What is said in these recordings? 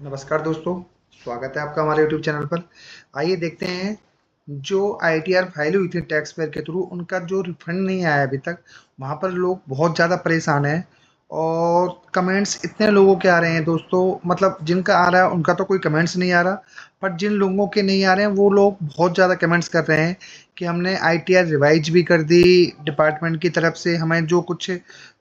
नमस्कार दोस्तों, स्वागत है आपका हमारे यूट्यूब चैनल पर। आइए देखते हैं, जो आईटीआर फाइल हुई थी टैक्स पेयर के थ्रू, उनका जो रिफंड नहीं आया अभी तक। वहाँ पर लोग बहुत ज़्यादा परेशान हैं और कमेंट्स इतने लोगों के आ रहे हैं दोस्तों, मतलब जिनका आ रहा है उनका तो कोई कमेंट्स नहीं आ रहा, पर जिन लोगों के नहीं आ रहे हैं वो लोग बहुत ज़्यादा कमेंट्स कर रहे हैं कि हमने आईटीआर रिवाइज भी कर दी, डिपार्टमेंट की तरफ से हमें जो कुछ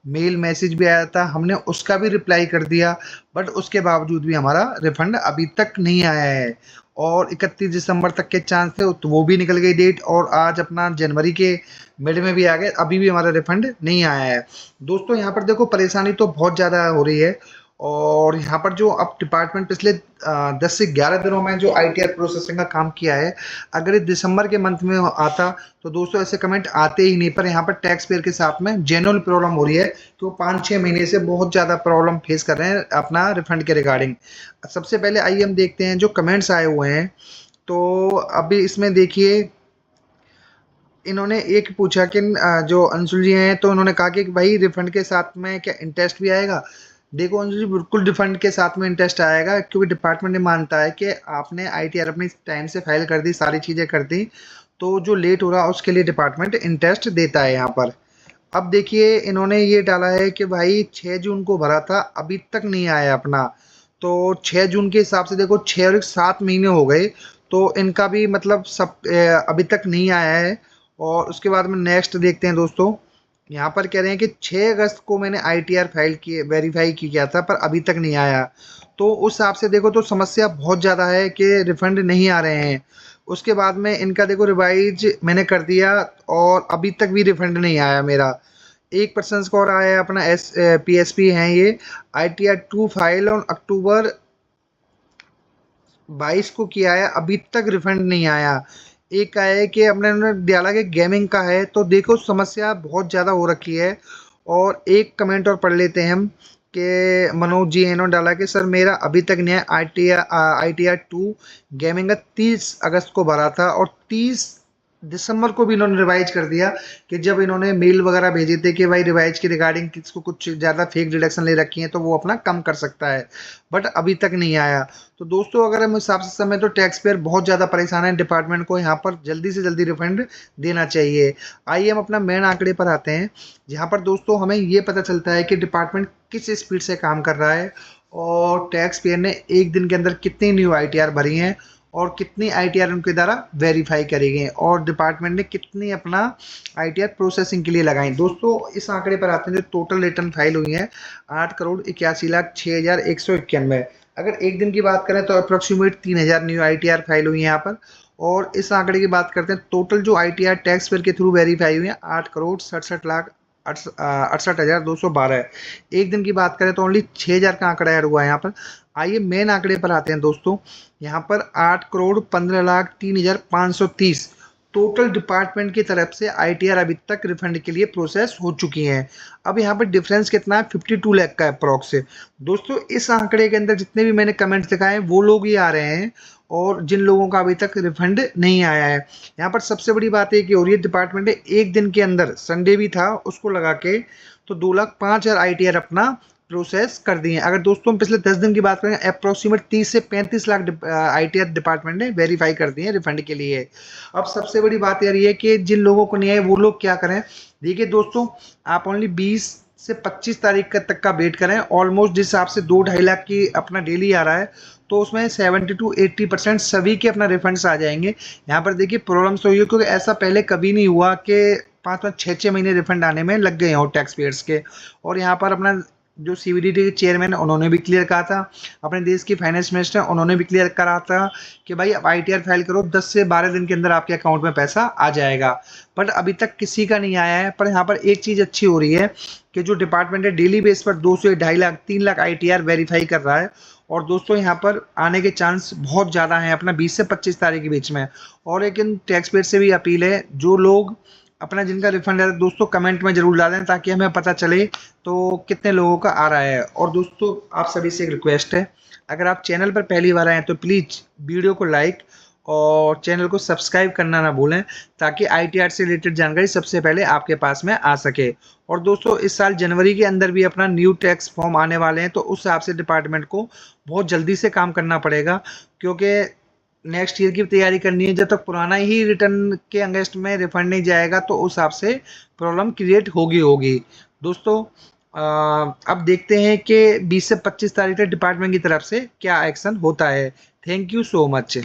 मेल मैसेज भी आया था हमने उसका भी रिप्लाई कर दिया, बट उसके बावजूद भी हमारा रिफंड अभी तक नहीं आया है। और 31 दिसंबर तक के चांस थे तो वो भी निकल गई डेट, और आज अपना जनवरी के मिड में भी आ गए, अभी भी हमारा रिफंड नहीं आया है। दोस्तों यहाँ पर देखो, परेशानी तो बहुत ज़्यादा हो रही है। और यहाँ पर जो अब डिपार्टमेंट पिछले 10 से 11 दिनों में जो आईटीआर प्रोसेसिंग का काम किया है, अगर ये दिसंबर के मंथ में आता तो दोस्तों ऐसे कमेंट आते ही नहीं। पर यहाँ पर टैक्स पेयर के साथ में जेन्युइन प्रॉब्लम हो रही है, तो 5-6 महीने से बहुत ज़्यादा प्रॉब्लम फेस कर रहे हैं अपना रिफंड के रिगार्डिंग। सबसे पहले आइए हम देखते हैं जो कमेंट्स आए हुए हैं। तो अभी इसमें देखिए, इन्होंने एक पूछा कि जो अंशुल जी हैं, तो उन्होंने कहा कि भाई रिफंड के साथ में क्या इंटरेस्ट भी आएगा। देखो अंशुल जी, बिल्कुल रिफंड के साथ में इंटरेस्ट आएगा, क्योंकि डिपार्टमेंट ने मानता है कि आपने आईटीआर अपनी टाइम से फाइल कर दी, सारी चीज़ें कर दी, तो जो लेट हो रहा है उसके लिए डिपार्टमेंट इंटरेस्ट देता है यहाँ पर। अब देखिए, इन्होंने ये डाला है कि भाई 6 जून को भरा था, अभी तक नहीं आया अपना। तो 6 जून के हिसाब से देखो, 6 और 7 महीने हो गए, तो इनका भी मतलब सब अभी तक नहीं आया है। और उसके बाद में नेक्स्ट देखते हैं दोस्तों। यहाँ पर कह रहे हैं कि 6 अगस्त को मैंने आईटीआर फाइल किए, वेरीफाई किया था, पर अभी तक नहीं आया। तो उस हिसाब से देखो तो समस्या बहुत ज़्यादा है कि रिफंड नहीं आ रहे हैं। उसके बाद में इनका देखो, रिवाइज मैंने कर दिया और अभी तक भी रिफंड नहीं आया मेरा। एक पर्सन स्कोर आया है अपना, एस पीएसपी है ये। आईटीआर 2 फाइल और अक्टूबर 22 को किया है, अभी तक रिफंड नहीं आया। एक का है कि अपने उन्होंने डाला कि गेमिंग का है, तो देखो समस्या बहुत ज़्यादा हो रखी है। और एक कमेंट और पढ़ लेते हैं हम कि मनोज जी ने इन्होंने डाला कि सर मेरा अभी तक नहीं है। आई टी आर 2 गेमिंग का 30 अगस्त को भरा था, और 30 दिसंबर को भी इन्होंने रिवाइज कर दिया, कि जब इन्होंने मेल वगैरह भेजे थे कि भाई रिवाइज के रिगार्डिंग किसको कुछ ज़्यादा फेक डिडक्शन ले रखी है तो वो अपना कम कर सकता है, बट अभी तक नहीं आया। तो दोस्तों अगर हम हिसाब से समय, तो टैक्स पेयर बहुत ज़्यादा परेशान है, डिपार्टमेंट को यहाँ पर जल्दी से जल्दी रिफंड देना चाहिए। आइए हम अपना मेन आंकड़े पर आते हैं, जहाँ पर दोस्तों हमें ये पता चलता है कि डिपार्टमेंट किस स्पीड से काम कर रहा है, और टैक्स पेयर ने एक दिन के अंदर कितनी न्यू आईटीआर भरी हैं, और कितनी आईटीआर उनके द्वारा वेरीफाई करी गई हैं, और डिपार्टमेंट ने कितनी अपना आईटीआर प्रोसेसिंग के लिए लगाई। दोस्तों इस आंकड़े पर आते हैं, जो टोटल रिटर्न फाइल हुई है 8,81,06,191। अगर एक दिन की बात करें तो अप्रोक्सीमेट 3,000 न्यू आईटीआर फाइल हुई है यहाँ पर। और इस आंकड़े की बात करते हैं, टोटल जो आईटीआर टैक्स पेयर के थ्रू वेरीफाई हुई है 8,67,68,212 है। एक दिन की बात करें तो ओनली 6,000 का आंकड़ा ऐड हुआ है यहाँ पर। आइए मेन आंकड़े पर आते हैं दोस्तों। यहाँ पर 8,15,03,530 टोटल डिपार्टमेंट की तरफ से आईटीआर अभी तक रिफंड के लिए प्रोसेस हो चुकी हैं। अब यहाँ पर डिफरेंस कितना है, 52 लाख का अप्रॉक्स से। दोस्तों इस आंकड़े के अंदर जितने भी मैंने कमेंट्स दिखाए हैं वो लोग ही आ रहे हैं, और जिन लोगों का अभी तक रिफंड नहीं आया है। यहाँ पर सबसे बड़ी बात है कि और ये डिपार्टमेंट ने एक दिन के अंदर, संडे भी था उसको लगा के, तो 2,05,000 आईटीआर अपना प्रोसेस कर दिए हैं। अगर दोस्तों हम पिछले 10 दिन की बात करें, अप्रोक्सीमेट 30 से 35 लाख आईटीआर डिपार्टमेंट ने वेरीफाई कर दिए हैं रिफंड के लिए। अब सबसे बड़ी बात यह है कि जिन लोगों को नहीं आए वो लोग क्या करें। देखिए दोस्तों, आप ओनली 20 से 25 तारीख तक का वेट करें। ऑलमोस्ट जिस हिसाब से 2-2.5 लाख की अपना डेली आ रहा है, तो उसमें 70 to 80% सभी के अपना रिफंड्स आ जाएंगे। यहाँ पर देखिए प्रॉब्लम्स तो हुई है, क्योंकि ऐसा पहले कभी नहीं हुआ कि 5-5 6-6 महीने रिफंड आने में लग गए हों टैक्स पेयर्स के। और यहाँ पर अपना जो सीबीडीटी के चेयरमैन उन्होंने भी क्लियर कहा था, अपने देश की फाइनेंस मिनिस्टर उन्होंने भी क्लियर करा था कि भाई अब आईटीआर फाइल करो, 10 से 12 दिन के अंदर आपके अकाउंट में पैसा आ जाएगा। बट अभी तक किसी का नहीं आया है। पर यहाँ पर एक चीज़ अच्छी हो रही है कि जो डिपार्टमेंट है डेली बेस पर 2 से 2.5 लाख 3 लाख आईटीआर वेरीफाई कर रहा है। और दोस्तों यहाँ पर आने के चांस बहुत ज़्यादा हैं अपना 20 से 25 तारीख के बीच में। और लेकिन टैक्स पेयर से भी अपील है, जो लोग अपना जिनका रिफंड है दोस्तों कमेंट में जरूर डालें, ताकि हमें पता चले तो कितने लोगों का आ रहा है। और दोस्तों आप सभी से एक रिक्वेस्ट है, अगर आप चैनल पर पहली बार आए हैं तो प्लीज़ वीडियो को लाइक और चैनल को सब्सक्राइब करना ना भूलें, ताकि आईटीआर से रिलेटेड जानकारी सबसे पहले आपके पास में आ सके। और दोस्तों, इस साल जनवरी के अंदर भी अपना न्यू टैक्स फॉर्म आने वाले हैं, तो उस हिसाब से डिपार्टमेंट को बहुत जल्दी से काम करना पड़ेगा, क्योंकि नेक्स्ट ईयर की तैयारी करनी है। जब तक पुराना ही रिटर्न के अगेंस्ट में रिफंड नहीं जाएगा, तो उस हिसाब से प्रॉब्लम क्रिएट होगी। दोस्तों, अब देखते हैं कि 20 से 25 तारीख तक डिपार्टमेंट की तरफ से क्या एक्शन होता है। Thank you so much.